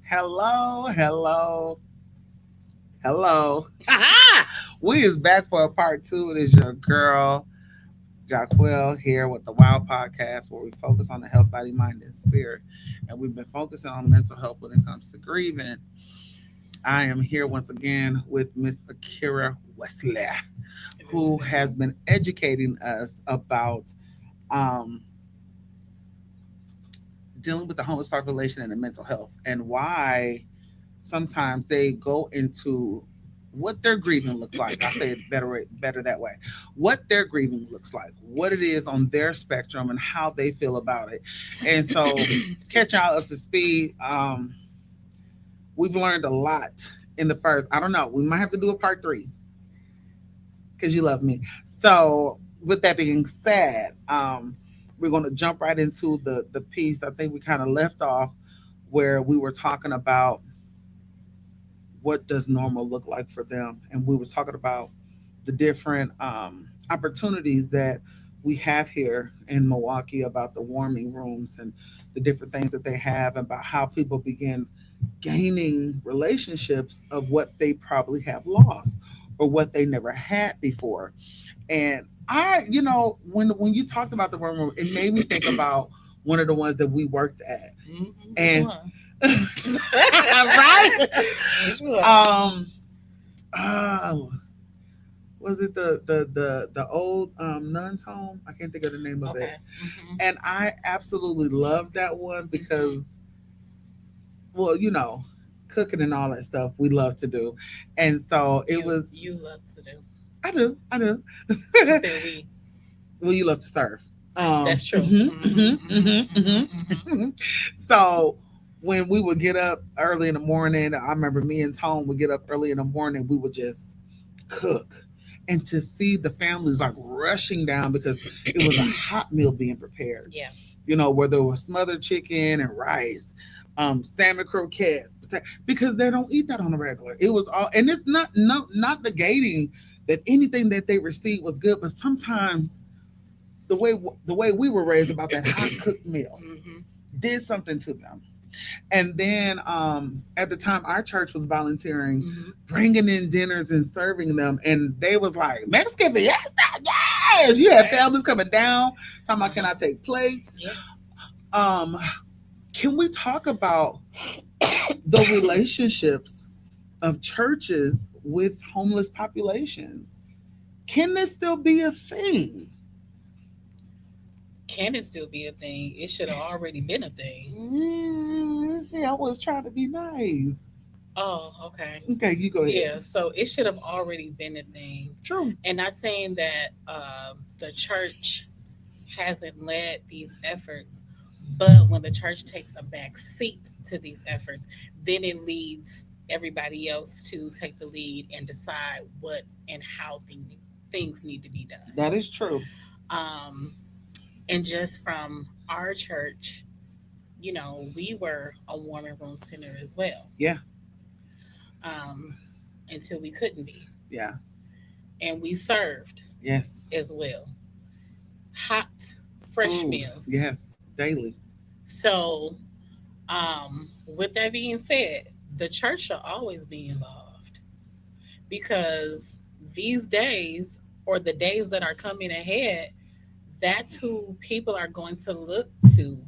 Hello, hello, hello. We is back for a part two. It is your girl, Jaquell, here with the WOWW Podcast, where we focus on the health, body, mind, and spirit. And we've been focusing on mental health when it comes to grieving. I am here once again with Miss Akira Wesley, who has been educating us about um, dealing with the homeless population and the mental health and why sometimes they go into what their grieving looks like. I'll say it better that way. What their grieving looks like, what it is on their spectrum, and how they feel about it. And so, catch y'all up to speed. We've learned a lot in the first. I don't know. We might have to do a part three because you love me. So, with that being said, we're going to jump right into the piece. I think we kind of left off where we were talking about what does normal look like for them, and we were talking about the different opportunities that we have here in Milwaukee about the warming rooms and the different things that they have, about how people begin gaining relationships of what they probably have lost or what they never had before. And when you talked about the warming room, it made me think about one of the ones that we worked at. And right? Oh, was it the old nuns home? I can't think of the name of it. And I absolutely love that one because, well, cooking and all that stuff we love to do, and so it was. You love to do. I do. Well, you love to serve. That's true. So when we would get up early in the morning, I remember me and Tone would get up early in the morning. We would just cook, and to see the families like rushing down because it was a hot meal being prepared. Yeah. Where there was smothered chicken and rice, salmon croquettes, because they don't eat that on the regular. It was all, and it's not negating that anything that they received was good, but sometimes the way we were raised about that hot cooked meal did something to them. And then at the time our church was volunteering, bringing in dinners and serving them, and they was like, Mexican fiesta, yes. You had families coming down talking about, can I take plates? Can we talk about the relationships of churches with homeless populations? Can this still be a thing? Can it still be a thing? It should have already been a thing. See, I was trying to be nice. Oh, okay. Okay, you go ahead. Yeah, so it should have already been a thing. True. And not saying that the church hasn't led these efforts, but when the church takes a back seat to these efforts, then it leads everybody else to take the lead and decide what and how things need to be done. That is true. Um, and just from our church, we were a warming room center as well. Yeah. Until we couldn't be. Yeah. And we served. Yes. As well. Hot, fresh Food. meals. Yes, daily. So, with that being said, the church should always be involved because these days, or the days that are coming ahead, that's who people are going to look to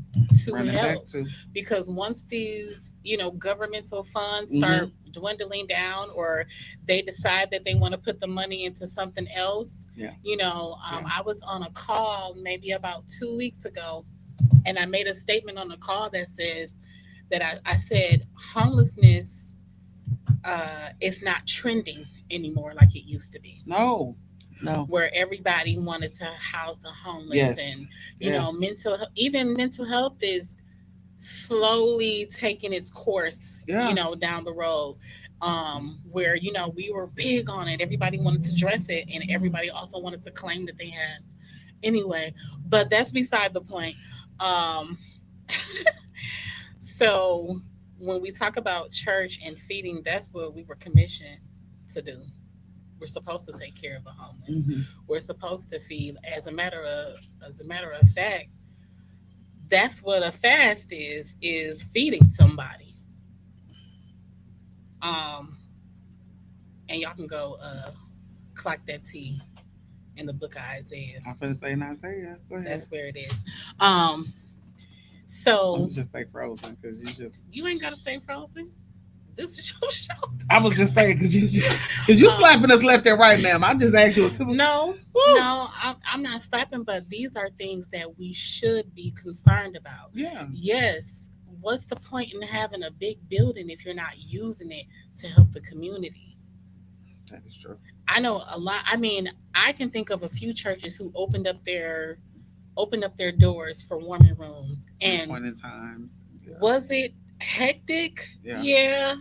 help. Because once these, governmental funds start dwindling down, or they decide that they want to put the money into something else, I was on a call maybe about 2 weeks ago, and I made a statement on the call that says that I said homelessness it's not trending anymore like it used to be, No. No. where everybody wanted to house the homeless. Yes. And Yes. even mental health is slowly taking its course, Yeah. down the road. Where we were big on it, everybody wanted to dress it, and everybody also wanted to claim that they had. Anyway, but that's beside the point. um so when we talk about church and feeding, that's what we were commissioned to do. We're supposed to take care of the homeless. Hmm. We're supposed to feed. As a matter of fact, that's what a fast is feeding somebody. um and y'all can go clock that T in the book of Isaiah. I'm finna say not say yeah. Go ahead. That's where it is. um so I'm just stay frozen because you just. you ain't gotta stay frozen. This is your show. I was just saying because you um, slapping us left and right, ma'am. I just asked you. no, Woo. no, I'm not slapping, but these are things that we should be concerned about. Yeah, Yes, what's the point in having a big building if you're not using it to help the community? that is true. I know a lot. I mean, I can think of a few churches who opened up their doors for warming rooms. At And point in times. Yeah. was it hectic? Yeah. Yeah,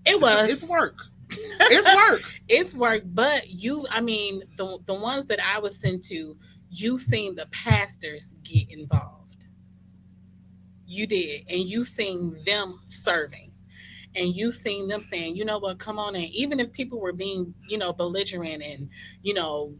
it It's was. work. It's work. It's work, but I mean, the ones that I was sent to, you seen the pastors get involved. You did, and you seen them serving, and you seen them saying, you know what, come on in. Even if people were being, belligerent, and you know,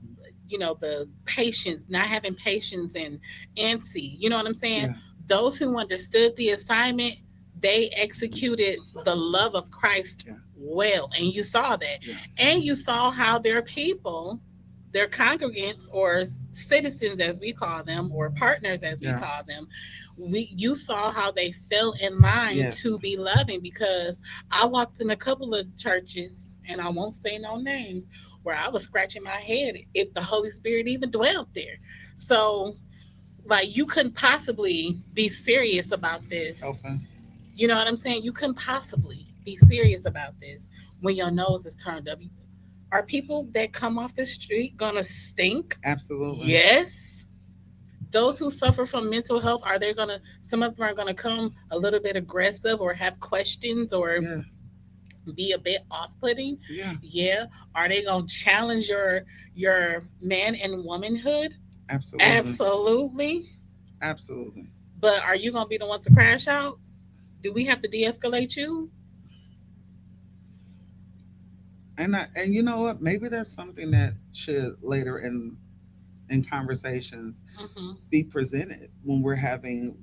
the patience, not having patience, and antsy. You know what I'm saying? Yeah. Those who understood the assignment, they executed the love of Christ Yeah. well, and you saw that. Yeah. And you saw how their people, their congregants, or citizens as we call them, or partners as we Yeah. call them, you saw how they fell in line Yes. to be loving. Because I walked in a couple of churches, and I won't say no names, where I was scratching my head if the Holy Spirit even dwelled there. So, like, you couldn't possibly be serious about this. Open. You know what I'm saying? You couldn't possibly be serious about this when your nose is turned up. Are people that come off the street gonna stink? Absolutely. Yes. Those who suffer from mental health, are they gonna? Some of them are gonna come a little bit aggressive, or have questions, or Yeah. be a bit off-putting. Yeah. Yeah. Are they gonna challenge your man and womanhood? Absolutely. Absolutely. Absolutely. But are you gonna be the one to crash out? Do we have to de-escalate you? And you know what? Maybe that's something that should later in conversations Hmm. be presented when we're having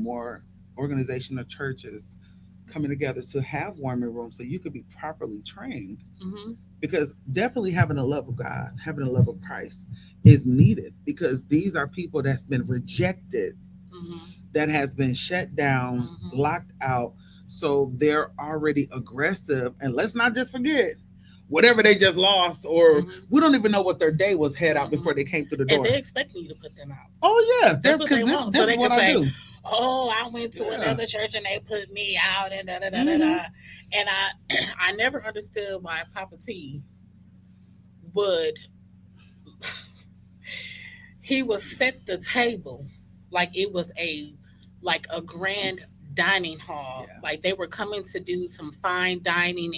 more organization of churches coming together to have warming rooms so you could be properly trained. Hmm. Because definitely having a love of God, having a love of Christ is needed because these are people that's been rejected, Hmm. that has been shut down, Hmm. locked out. So they're already aggressive. And let's not just forget whatever they just lost, or Hmm. we don't even know what their day was head out Hmm. before they came through the And door. they're expecting you to put them out. Oh yeah, That's what because they this want. this So is they can what I say, do. "Oh, I went to Yeah. another church and they put me out," and da da da da Hmm. da. And I, I never understood why Papa T would he would set the table like it was a grand dining hall. Yeah. Like they were coming to do some fine dining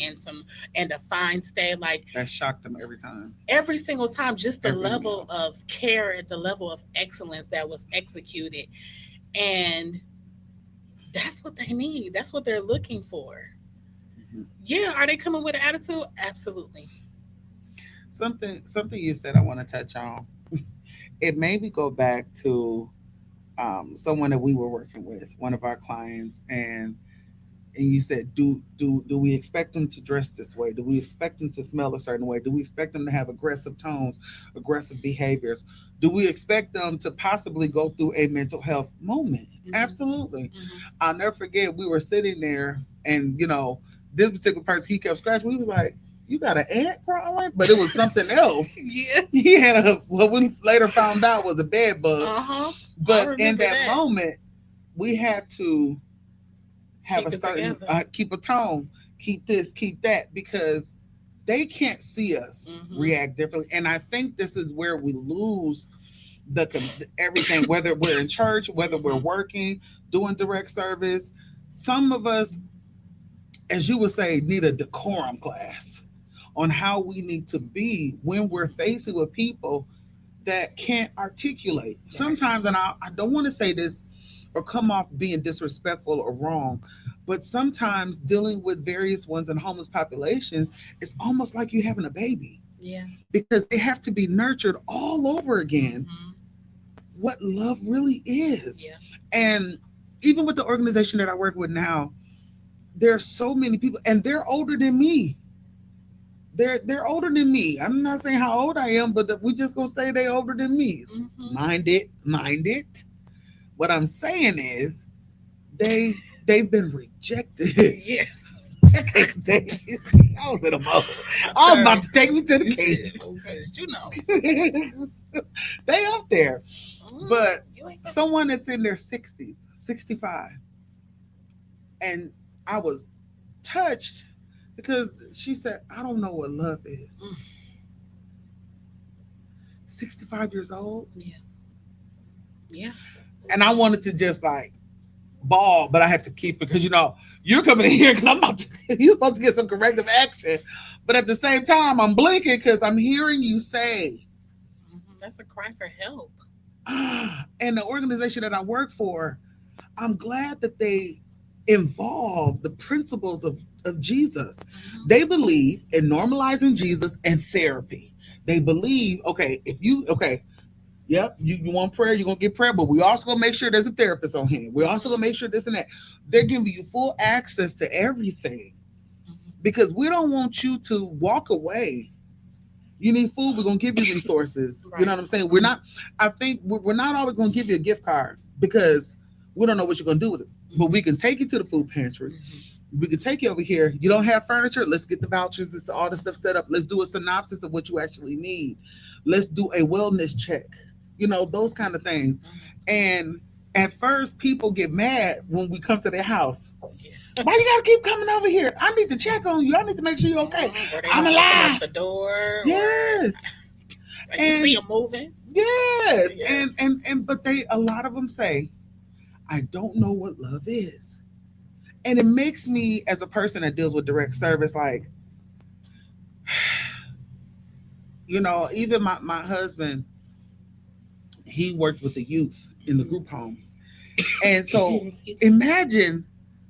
and a fine stay. Like That shocked them every time. every single time, just the Every level meal. of care and the level of excellence that was executed. And that's what they need. That's what they're looking for. Mhm. Yeah, are they coming with an attitude? Absolutely. Something you said I want to touch on. It made me go back to someone that we were working with, one of our clients, and you said, do we expect them to dress this way? Do we expect them to smell a certain way? Do we expect them to have aggressive tones, aggressive behaviors? Do we expect them to possibly go through a mental health moment? Hmm. Absolutely. Hmm. I'll never forget. We were sitting there, and this particular person, he kept scratching. We was like, "You got an ant crawling?" But it was something else. Yeah. He had what we later found out was a bed bug. Uh huh. I But in remember that that. moment, we had to have a Keep it certain together. keep a tone, keep this, keep that, because they can't see us Mm-hmm. react differently. And I think this is where we lose everything, whether we're in church, whether we're Mm-hmm. working, doing direct service. Some of us, as you would say, need a decorum class on how we need to be when we're facing with people that can't articulate. Right. Sometimes, and I don't want to say this or come off being disrespectful or wrong, but sometimes dealing with various ones in homeless populations, it's almost like you having a baby Yeah. because they have to be nurtured all over again Mm-hmm. what love really is. Yeah. And even with the organization that I work with now, there are so many people, and they're older than me. They're older than me. I'm not saying how old I am, but we just gonna say they older than me. Mm-hmm. Mind it, mind it. What I'm saying is they've been rejected. Yeah. they, I was in a mode. I'm I was sorry. about to take me to the You cage. said, okay, you know. They up there, but You ain't gonna. someone that's in their 60s, 65, and I was touched because she said, "I don't know what love is." Mm. 65 years old, Yeah. Yeah. and I wanted to just like ball, but I had to keep it because you're coming in here because I'm about to. You're supposed to get some corrective action, but at the same time, I'm blinking because I'm hearing you say, Mm-hmm. That's a cry for help. and the organization that I work for, I'm glad that they involve the principles of Jesus. Mm-hmm. They believe in normalizing Jesus and therapy. They believe, okay, if you, okay, yep, you want prayer, you're going to get prayer, but we also going to make sure there's a therapist on hand. We also going to Mm-hmm. make sure this and that. They're giving you full access to everything Mm-hmm. because we don't want you to walk away. You need food, we're going to give you resources. You know Right. what I'm saying? We're not, I think we're not always going to give you a gift card because we don't know what you're going to do with it. But we Mm-hmm. can take you to the food pantry. Mm-hmm. We can take you over here. You don't have furniture? Let's get the vouchers. It's all the stuff set up. Let's do a synopsis of what you actually need. Let's do a wellness check. Those kind of things. Mm-hmm. And at first, people get mad when we come to their house. Yeah. Why you gotta keep coming over here? I need to check on you. I need to make sure you're okay. Or they I'm don't open up alive. the door, or Yes. you And see them moving. yes. Yeah. And but a lot of them say, I don't know what love is. And it makes me, as a person that deals with direct service, like, even my husband, he worked with the youth in the group homes. And so Excuse me. imagine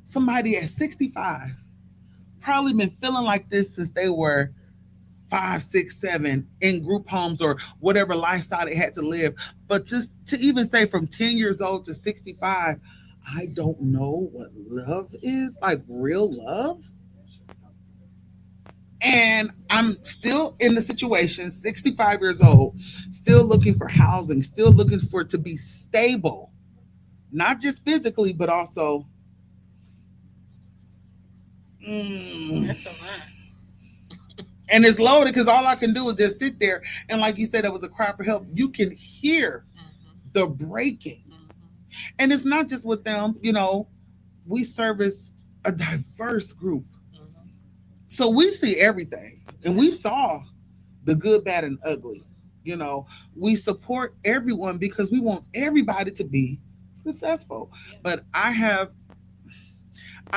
somebody at 65, probably been feeling like this since they were 5, 6, 7 in group homes or whatever lifestyle they had to live. But just to even say from 10 years old to 65, I don't know what love is, like real love. And I'm still in the situation, 65 years old, still looking for housing, still looking for it to be stable, not just physically, but also, mm, That's a lot. and it's loaded because all I can do is just sit there. And like you said, that was a cry for help. You can hear Mm-hmm. the breaking. Mm-hmm. And it's not just with them, we service a diverse group. Mm-hmm. So we see everything. And we Exactly. saw the good, bad, and ugly. Mm-hmm. We support everyone because we want everybody to be successful. Yeah. But I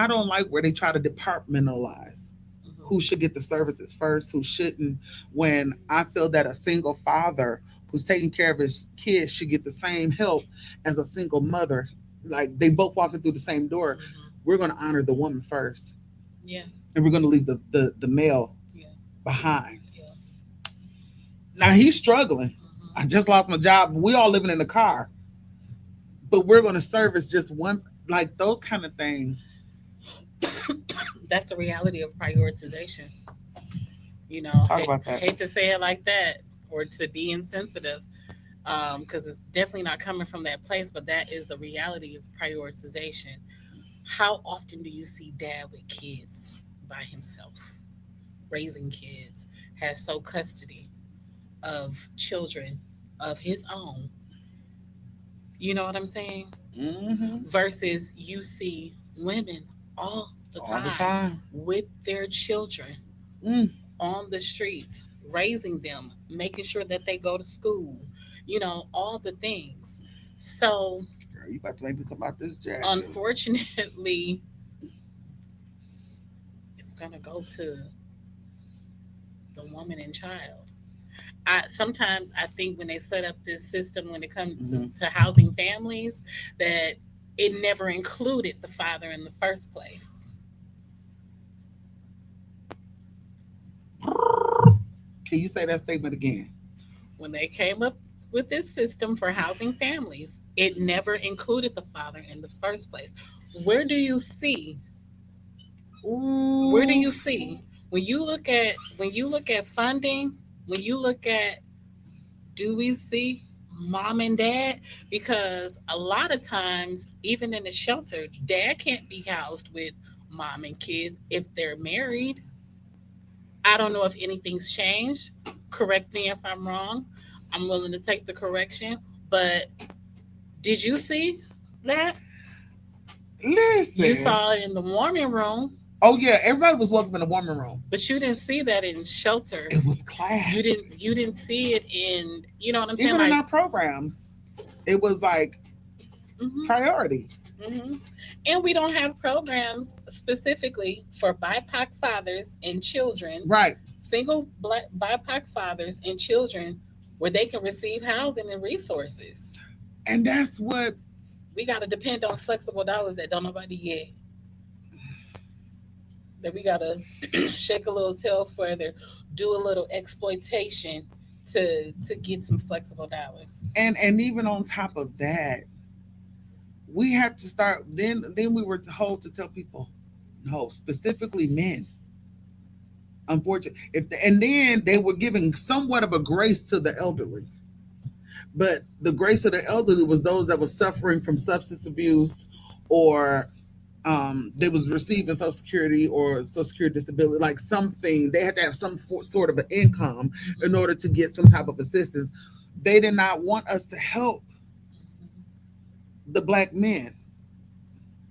don't like where they try to departmentalize Mm-hmm. who should get the services first, who shouldn't, when I feel that a single father who's taking care of his kids should get the same help as a single mother. Like they both walking through the same door. Mm-hmm. We're going to honor the woman first, Yeah. and we're going to leave the male Yeah. behind. Yeah. Now he's struggling. Mm-hmm. I just lost my job. We all living in the car, but we're going to service just one, like those kind of things. That's the reality of prioritization. Talk about that. Hate to say it like that or to be insensitive, because it's definitely not coming from that place, but that is the reality of prioritization. How often do you see dad with kids by himself, raising kids, has sole custody of children of his own? You know what I'm saying? Hmm. Versus you see women all the All the time time. with their children Mm. on the streets, raising them, making sure that they go to school, all the things. So, Girl, you about to make me come out this jacket. unfortunately, it's going to go to the woman and child. I think when they set up this system when it comes Hmm. to housing families that it never included the father in the first place. Can you say that statement again? When they came up with this system for housing families, it never included the father in the first place. Where do you see? Where do Ooh. you see when you look at funding? When you look at, do we see mom and dad? Because a lot of times, even in the shelter, dad can't be housed with mom and kids if they're married. I don't know if anything's changed. Correct me if I'm wrong. I'm willing to take the correction. But did you see that? You Listen. saw it in the warming room, Oh yeah, everybody was welcome in the warming room. but you didn't see that in shelter. It was You class. didn't you didn't see it in, you know what I'm saying? Even in Like, our programs, it was like hmm priority. hmm and we don't have programs specifically for BIPOC fathers and children, Right. single black BIPOC fathers and children, where they can receive housing and resources. And that's what We got to depend on flexible dollars that don't nobody get. That we got to shake a little tail further, do a little exploitation to get some flexible dollars. and even on top of that, we had to start then we were told to tell people no, specifically men. Unfortunately, and then they were giving somewhat of a grace to the elderly, but the grace of the elderly was those that were suffering from substance abuse, or they was receiving social security or social security disability, like something they had to have some sort of an income in order to get some type of assistance. They did not want us to help the black men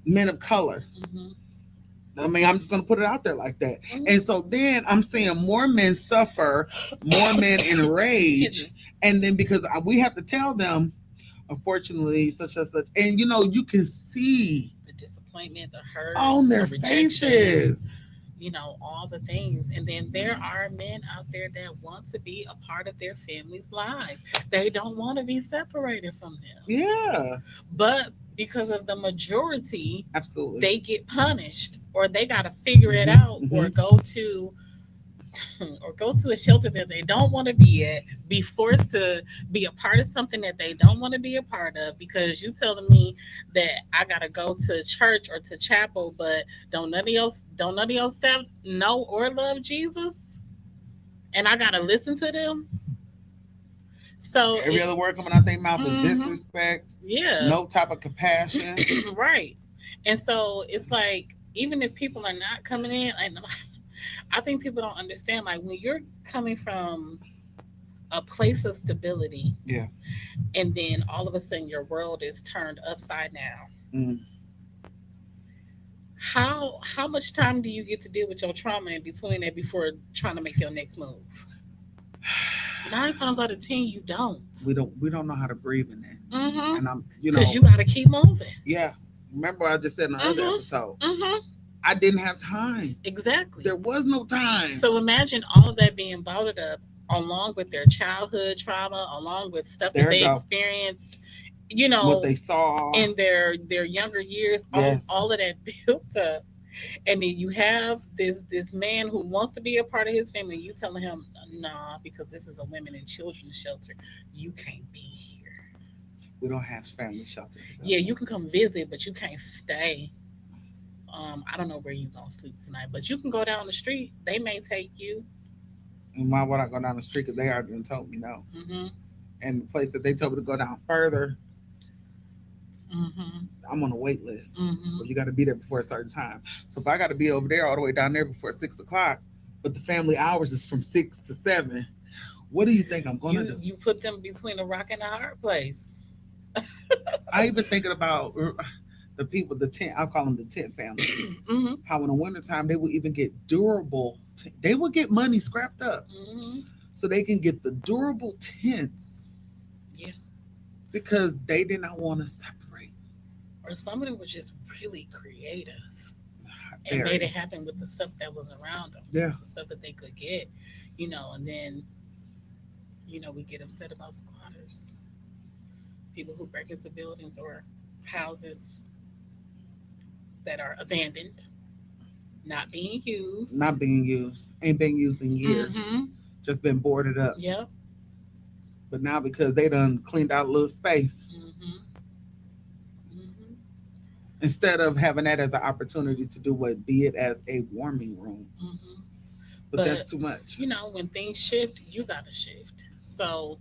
of color. Mm-hmm. I mean, I'm just going to put it out there like that. And Mm-hmm. so then I'm seeing more men suffer, more men Excuse enraged. me. And then because we have to tell them, unfortunately, such and such. And you can see The disappointment, the hurt, on the their rejection, faces. all the things. And then there are men out there that want to be a part of their family's lives. They don't want to be separated from them. Yeah, But because of the majority, absolutely. they get punished, or they got to figure it Hmm. out, Hmm. or go to a shelter that they don't want to be at, be forced to be a part of something that they don't want to be a part of, because you telling me that I gotta go to church or to chapel, but don't none of your staff know or love Jesus, and I gotta listen to them. So Every other word coming out their mouth is mhm, disrespect, yeah, no type of compassion. right. And so it's like, even if people are not coming in, and I think people don't understand, like, when you're coming from a place of stability, Yeah. and then all of a sudden your world is turned upside down. Mm. How much time do you get to deal with your trauma in between that before trying to make your next move? 9 times out of 10, you don't. We don't know how to breathe in that. Mm-hmm. And I'm, Because you got to keep moving. yeah. Remember I just said in the other Mm-hmm. episode, Mm-hmm. I didn't have time. Exactly. There was no time. So imagine all of that being bottled up, along with their childhood trauma, along with stuff that There we they go. experienced, What they saw. in their younger years, Yes. all of that built up. And then you have this man who wants to be a part of his family. You telling him, nah, because this is a women and children's shelter, you can't be here. We don't have family shelters Yeah, available. you can come visit, but you can't stay. I don't know where you gonna sleep tonight, but you can go down the street. They may take you. And why would I go down the street? Because they already told me no. Hmm. And the place that they told me to go down further, Hmm. I'm on a wait list. Hmm. But you got to be there before a certain time. So if I got to be over there all the way down there before 6 o'clock, but the family hours is from 6 to 7, what do you think I'm gonna do? You put them between a rock and a hard place. I even thinking about the people, the tent, I'll call them the tent families. Hmm. How in the wintertime they would even get durable, they would get money scrapped up Hmm. so they can get the durable tents Yeah. because they did not want to separate. Or some of them were just really creative and made it Very. happen with the stuff that was around them, Yeah. the stuff that they could get, and then, we get upset about squatters, people who break into buildings or houses that are abandoned, not being used. Not being used. Ain't been used in years. Mm-hmm. Just been boarded up. Yep. But now because they done cleaned out a little space, Mm-hmm. Mm-hmm. instead of having that as an opportunity to do what, be it as a warming room. Mm-hmm. But But that's too much. when things shift, you gotta shift. So,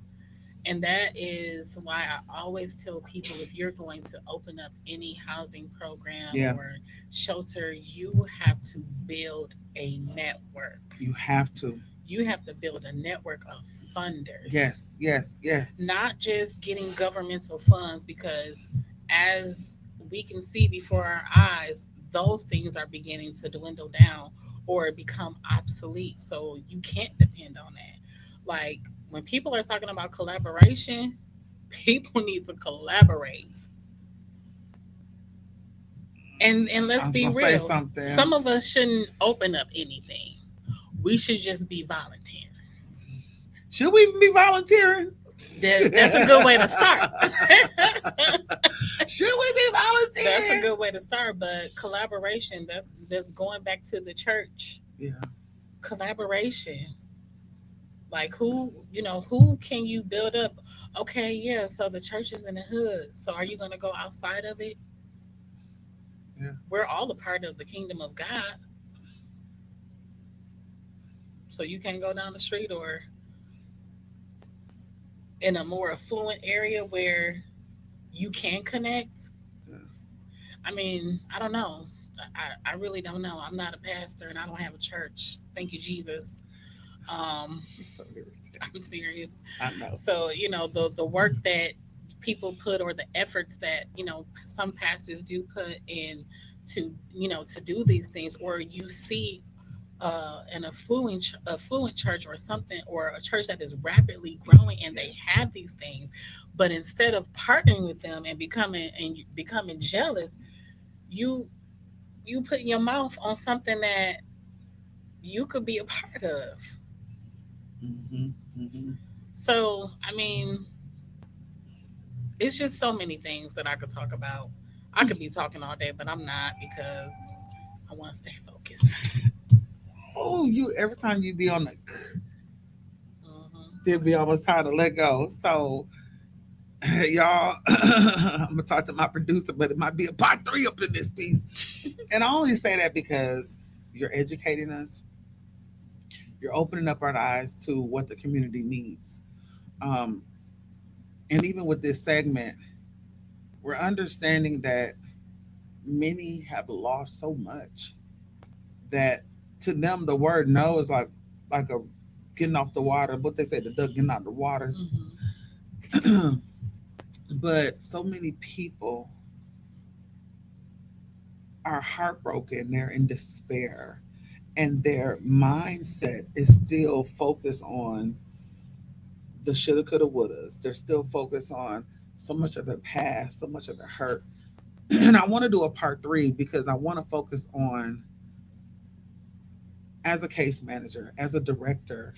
and that is why I always tell people, if you're going to open up any housing program Yeah. or shelter, you have to build a network. You have to. You have to build a network of funders. Yes, yes, yes. Not just getting governmental funds, because as we can see before our eyes, those things are beginning to dwindle down or become obsolete. So you can't depend on that. Like, when people are talking about collaboration, people need to collaborate. And I let's was be gonna say real. something. Some of us shouldn't open up anything. We should just be volunteering. Should we even be volunteering? That's a good way to start. Should we be That's a volunteering? good way to start. But collaboration, that's going back to the church. Yeah. Collaboration. Like, who can you build up? Okay, yeah, so the church is in the hood. So are you gonna go outside of it? Yeah. We're all a part of the kingdom of God. So you can't go down the street or in a more affluent area where you can connect. Yeah. I mean, I don't know. I really don't know. I'm not a pastor and I don't have a church. Thank you, Jesus. Um, I'm so irritated. I'm serious. I know. So, the work that people put, or the efforts that, some pastors do put in to do these things, or you see an affluent church or something, or a church that is rapidly growing and they have these things, but instead of partnering with them and becoming jealous, you put your mouth on something that you could be a part of. Mm-hmm. Mm-hmm. So, I mean, it's just so many things that I could talk about. I could be talking all day, but I'm not, because I want to stay focused. Oh, you every time you be on the, Hmm. they'll be almost time to let go. So, y'all, I'm gonna talk to my producer, but it might be a part three up in this piece. And I only say that because you're educating us, you're opening up our eyes to what the community needs. Um, and even with this segment, we're understanding that many have lost so much that to them the word no is like a getting off the water. What they say, the duck getting out of the water. Hmm. But so many people are heartbroken, they're in despair, and their mindset is still focused on the shoulda, coulda, wouldas. They're still focused on so much of their past, so much of their hurt. And I want to do a part three because I want to focus on, as a case manager, as a director,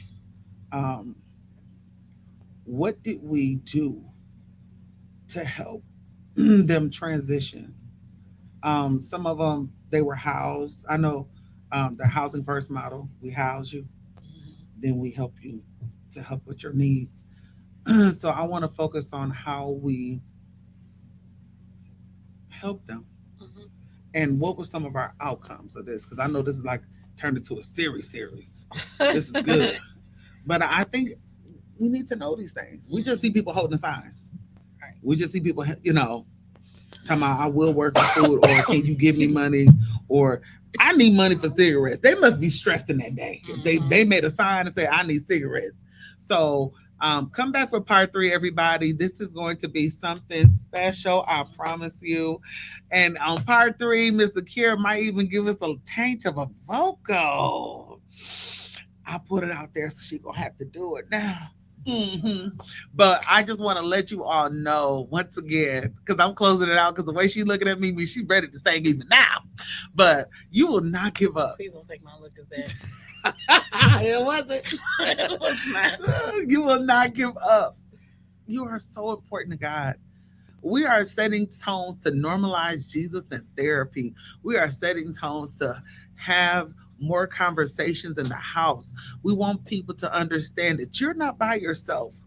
um, what did we do to help them transition? Some of them, they were housed. I know the housing first model, we house you, Hmm. then we help you to help with your needs. So I want to focus on how we help them Hmm. and what were some of our outcomes of this, because I know this is like turned into a series. This is good, but I think we need to know these things. We just see people holding signs. Right. We just see people, talking about I will work for food, or can you give me Excuse me. money, or I need money for cigarettes. They must be stressed in that day. If they Hmm. made a sign and say I need cigarettes. So Come back for part three, everybody. This is going to be something special, I promise you. And on part three, Mr. Akira might even give us a taint of a vocal. I'll put it out there so she gonna have to do it now. But I just want to let you all know once again, because I'm closing it out, because the way she looking at me means she ready to sing even now. But you will not give up. Please don't take my look as that. It wasn't. It was not. You will not give up. You are so important to God. We are setting tones to normalize Jesus in therapy. We are setting tones to have more conversations in the house. We want people to understand that you're not by yourself.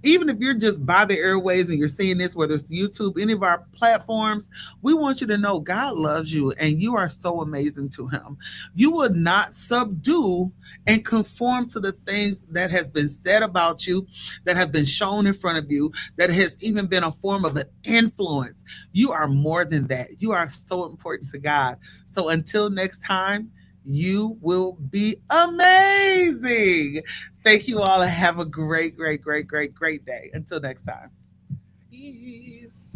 Even if you're just by the airways and you're seeing this, whether it's YouTube, any of our platforms, we want you to know God loves you and you are so amazing to him. You will not subdue and conform to the things that has been said about you, that have been shown in front of you, that has even been a form of an influence. You are more than that. You are so important to God. So until next time, you will be amazing. Thank you all and have a great, great, great, great, great day. Until next time. Peace.